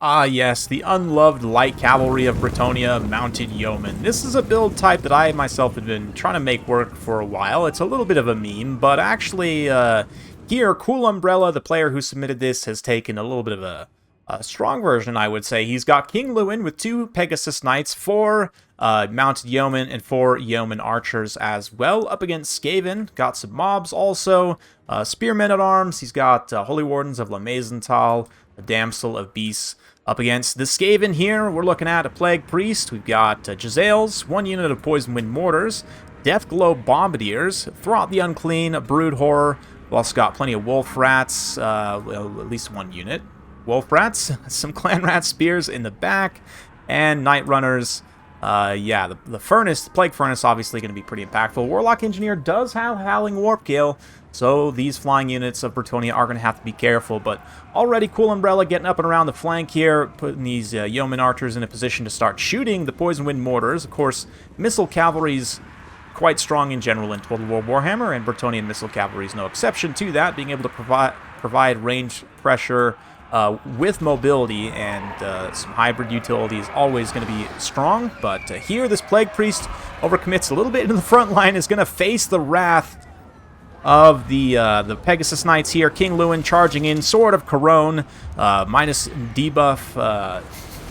Ah yes, the unloved light cavalry of Bretonnia, mounted yeomen. This is a build type that I myself have been trying to make work for a while. It's a little bit of a meme, but actually here, Cool Umbrella, the player who submitted this, has taken a little bit of a strong version, I would say. He's got King Lewin with 2 Pegasus Knights, 4 mounted yeomen, and 4 yeomen archers as well, up against Skaven. Got some mobs also, spearmen at arms. He's got Holy Wardens of La Maisental, a Damsel of Beasts. Up against the Skaven here, we're looking at a Plague Priest. We've got Giselles, 1 unit of Poison Wind Mortars, Deathglow Bombardiers, Throt the Unclean, Brood Horror. We've also got plenty of Wolf Rats, well, at least 1 unit. Wolf Rats, some Clan Rat Spears in the back, and Night Runners. Yeah, the Furnace, the Plague Furnace, obviously going to be pretty impactful. Warlock Engineer does have Howling Warp Gale, so these flying units of Bretonnia are going to have to be careful. But already Cool Umbrella getting up and around the flank here, putting these Yeoman Archers in a position to start shooting the Poison Wind Mortars. Of course, Missile Cavalry's quite strong in general in Total War Warhammer, and Bretonnian Missile Cavalry is no exception to that, being able to provide range pressure with mobility and some hybrid utility is always going to be strong. But here, this Plague Priest overcommits a little bit into the front line, is going to face the wrath of the Pegasus Knights here. King Lewin charging in, Sword of Corone, minus debuff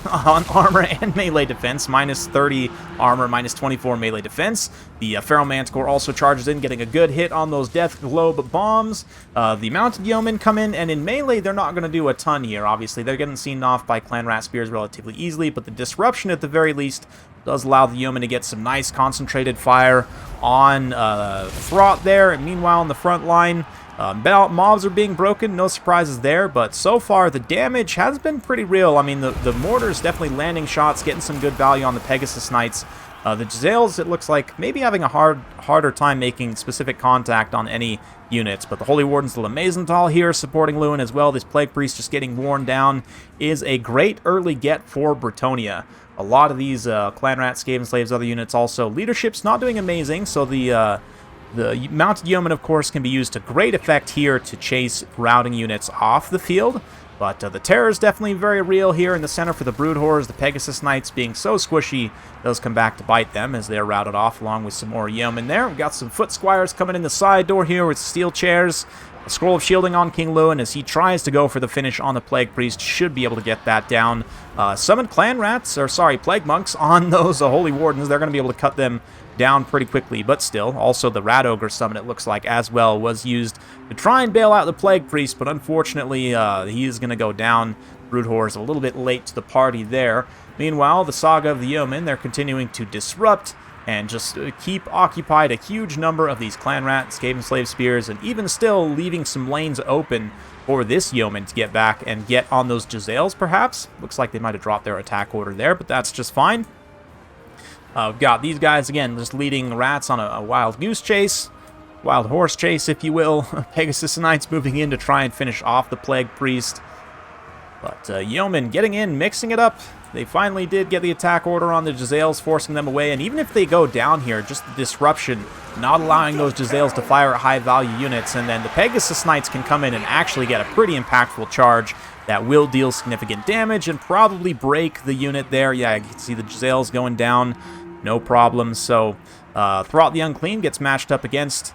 on armor and melee defense, minus 30 armor, minus 24 melee defense. The Feral Manticore also charges in, getting a good hit on those Death Globe bombs. The Mounted Yeomen come in, and in melee, they're not going to do a ton here, obviously. They're getting seen off by Clan Rat Spears relatively easily, but the Disruption, at the very least, does allow the Yeomen to get some nice concentrated fire on Throt there. And meanwhile, in the front line, mobs are being broken, no surprises there, but so far the damage has been pretty real. I mean, the mortars definitely landing shots, getting some good value on the Pegasus Knights. The Giselles, it looks like, maybe having a harder time making specific contact on any units, but the Holy Wardens of La Maisental here supporting Lewin as well. This Plague Priest just getting worn down is a great early get for Bretonnia. A lot of these Clan Rat, Skaven Slaves, other units also. Leadership's not doing amazing, so the Mounted Yeoman, of course, can be used to great effect here to chase routing units off the field. But the terror is definitely very real here in the center for the Brood Horrors. The Pegasus Knights being so squishy does come back to bite them as they're routed off along with some more Yeomen there. We've got some Foot Squires coming in the side door here with steel chairs. A Scroll of Shielding on King Lewin as he tries to go for the finish on the Plague Priest. Should be able to get that down. Summoned Clan Rats, or sorry, Plague Monks on those Holy Wardens. They're going to be able to cut them down pretty quickly, but still. Also, the Rat Ogre summon, it looks like, as well, was used to try and bail out the Plague Priest, but unfortunately, he is going to go down. Brood Horror is a little bit late to the party there. Meanwhile, the Saga of the Yeomen, they're continuing to disrupt and just keep occupied a huge number of these Clan Rat, Skaven Slave Spears, and even still leaving some lanes open for this Yeoman to get back and get on those Giselles, perhaps. Looks like they might have dropped their attack order there, but that's just fine. We've got these guys, again, just leading rats on a wild goose chase, wild horse chase, if you will. Pegasus Knights moving in to try and finish off the Plague Priest. But Yeomen getting in, mixing it up. They finally did get the attack order on the Giselles, forcing them away. And even if they go down here, just the disruption, not allowing those Giselles to fire at high-value units. And then the Pegasus Knights can come in and actually get a pretty impactful charge that will deal significant damage and probably break the unit there. Yeah, you can see the Giselles going down, no problem. So Throt the Unclean gets matched up against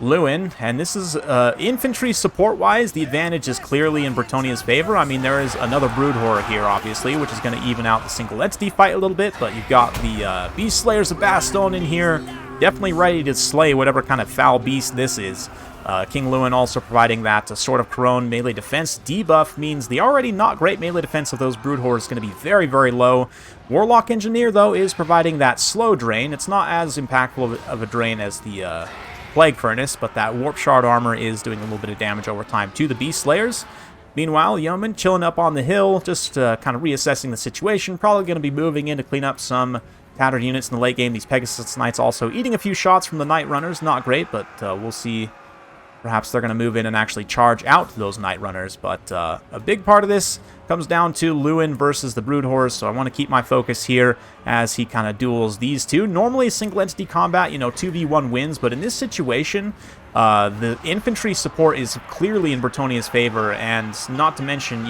Lewin, and this is infantry support-wise, the advantage is clearly in Bretonnia's favor. I mean, there is another Brood Horror here, obviously, which is going to even out the single entity fight a little bit, but you've got the Beast Slayers of Bastion in here, definitely ready to slay whatever kind of foul beast this is. King Lewin also providing that Sword of Corone melee defense debuff means the already not great melee defense of those Brood Horrors is going to be very, very low. Warlock Engineer, though, is providing that slow drain. It's not as impactful of a drain as the Plague Furnace, but that Warp Shard armor is doing a little bit of damage over time to the Beast Slayers. Meanwhile, Yeomen chilling up on the hill, just kind of reassessing the situation. Probably going to be moving in to clean up some tattered units in the late game. These Pegasus Knights also eating a few shots from the Night Runners. Not great, but we'll see. Perhaps they're going to move in and actually charge out those Night Runners. But a big part of this comes down to Lewin versus the Brood Horrors, so I want to keep my focus here as he kind of duels these two. Normally, single entity combat, 2v1 wins, but in this situation, the infantry support is clearly in Bretonnia's favor, and not to mention,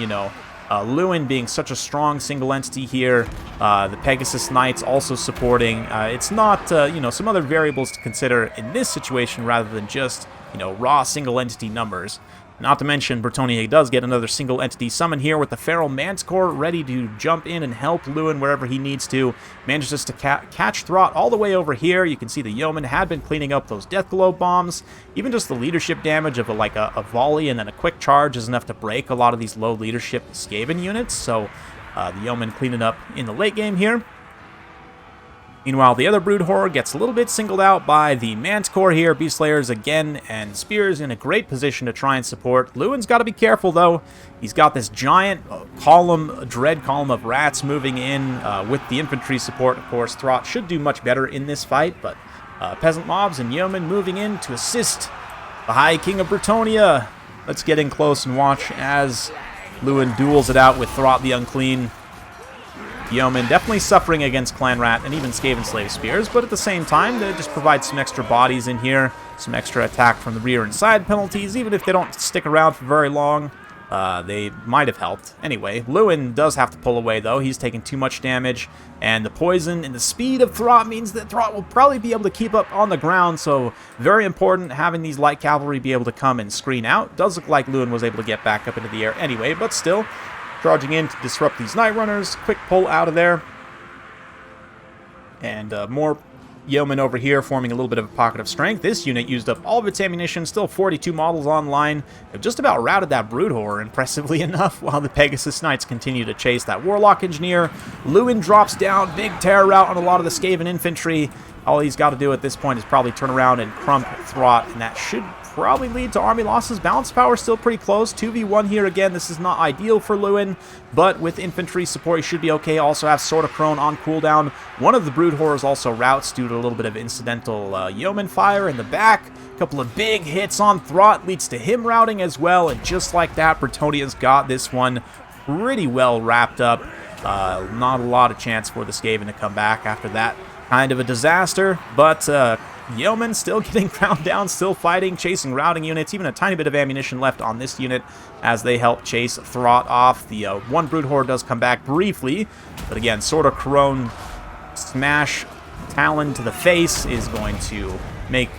Lewin being such a strong single entity here. The Pegasus Knights also supporting. It's not, you know, some other variables to consider in this situation rather than just, you know, raw single entity numbers. Not to mention, Bretonnia does get another single entity summon here with the Feral Manticore ready to jump in and help Lewin wherever he needs to. Manages to catch Throt all the way over here. You can see the Yeomen had been cleaning up those Death Glow bombs. Even just the leadership damage of a volley and then a quick charge is enough to break a lot of these low leadership Skaven units. So the Yeomen cleaning up in the late game here. Meanwhile, the other Brood Horror gets a little bit singled out by the Manticore here. Beast Slayers again, and Spears in a great position to try and support. Lewin's got to be careful, though. He's got this giant dread column of rats moving in with the infantry support. Of course, Throt should do much better in this fight, but peasant mobs and yeomen moving in to assist the High King of Bretonnia. Let's get in close and watch as Lewin duels it out with Throt the Unclean. Yeomen definitely suffering against Clan Rat and even Skaven Slave Spears, but at the same time, they just provide some extra bodies in here, some extra attack from the rear and side penalties. Even if they don't stick around for very long, they might have helped. Anyway, Lewin does have to pull away, though. He's taking too much damage, and the poison and the speed of Throt means that Throt will probably be able to keep up on the ground, so very important having these light cavalry be able to come and screen out. Does look like Lewin was able to get back up into the air anyway, but still, charging in to disrupt these Night Runners. Quick pull out of there. And more Yeomen over here forming a little bit of a pocket of strength. This unit used up all of its ammunition. Still 42 models online. They've just about routed that Brood Horror, impressively enough, while the Pegasus Knights continue to chase that Warlock Engineer. Lewin drops down. Big terror route on a lot of the Skaven infantry. All he's got to do at this point is probably turn around and crump Throt, and that should probably lead to army losses. Balance power still pretty close. 2v1 here again. This is not ideal for Lewin, but with infantry support, he should be okay. Also have Sword of Crone on cooldown. One of the Brood Horrors also routes due to a little bit of incidental Yeoman fire in the back. A couple of big hits on Throt leads to him routing as well, and just like that, Bretonnia's got this one pretty well wrapped up. Not a lot of chance for the Skaven to come back after that kind of a disaster, but Yeomen still getting ground down, still fighting, chasing routing units, even a tiny bit of ammunition left on this unit as they help chase Throt off. The one Brood Horror does come back briefly, but again, Sword of Crone smash Talon to the face is going to make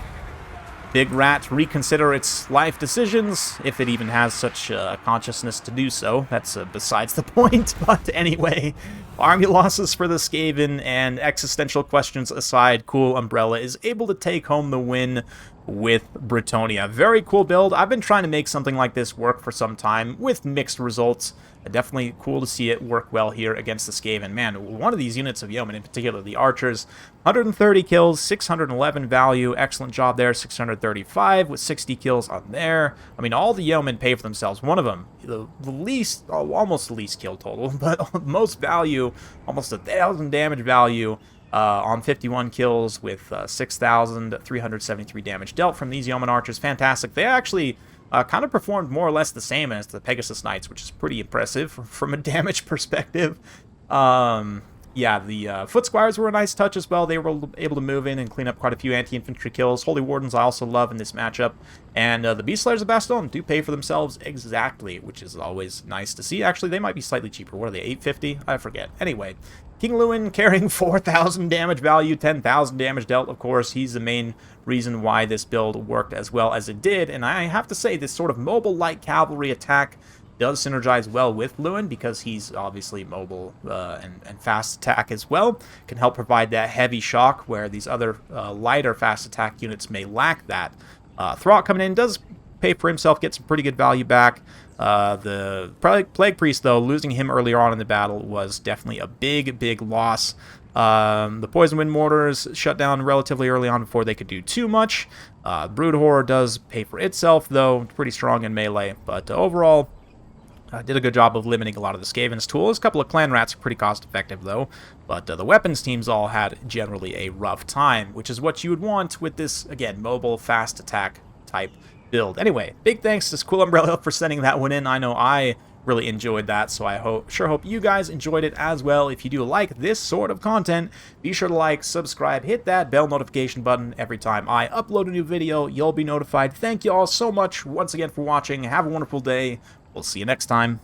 Big Rat reconsider its life decisions, if it even has such consciousness to do so. That's besides the point, but anyway, army losses for the Skaven and existential questions aside, Cool Umbrella is able to take home the win with Bretonnia. Very cool build. I've been trying to make something like this work for some time with mixed results. Definitely cool to see it work well here against the Skaven. Man, one of these units of Yeomen, in particular the Archers, 130 kills, 611 value. Excellent job there. 635 with 60 kills on there. I mean, all the Yeomen pay for themselves. One of them, the least, almost the least kill total, but most value, almost 1,000 damage value. On 51 kills with 6,373 damage dealt from these Yeoman Archers. Fantastic. They actually kind of performed more or less the same as the Pegasus Knights, which is pretty impressive from a damage perspective. Yeah, the Foot Squires were a nice touch as well. They were able to move in and clean up quite a few anti-infantry kills. Holy Wardens I also love in this matchup. And the Beast Slayers of Bastion do pay for themselves exactly, which is always nice to see. Actually, they might be slightly cheaper. What are they, 850? I forget. Anyway, King Lewin carrying 4,000 damage value, 10,000 damage dealt, of course. He's the main reason why this build worked as well as it did. And I have to say, this sort of mobile light cavalry attack does synergize well with Lewin because he's obviously mobile and fast attack as well. Can help provide that heavy shock where these other lighter fast attack units may lack that. Throt coming in does pay for himself, get some pretty good value back. The Plague Priest, though, losing him earlier on in the battle was definitely a big loss. The Poison Wind Mortars shut down relatively early on before they could do too much. Brood Horror does pay for itself, though, pretty strong in melee, but overall, did a good job of limiting a lot of the Skaven's tools. A couple of Clan Rats are pretty cost-effective, though. But the weapons teams all had generally a rough time, which is what you would want with this, again, mobile, fast attack type build. Anyway, big thanks to Cool Umbrella for sending that one in. I know I really enjoyed that, so I sure hope you guys enjoyed it as well. If you do like this sort of content, be sure to like, subscribe, hit that bell notification button. Every time I upload a new video, you'll be notified. Thank you all so much once again for watching. Have a wonderful day. We'll see you next time.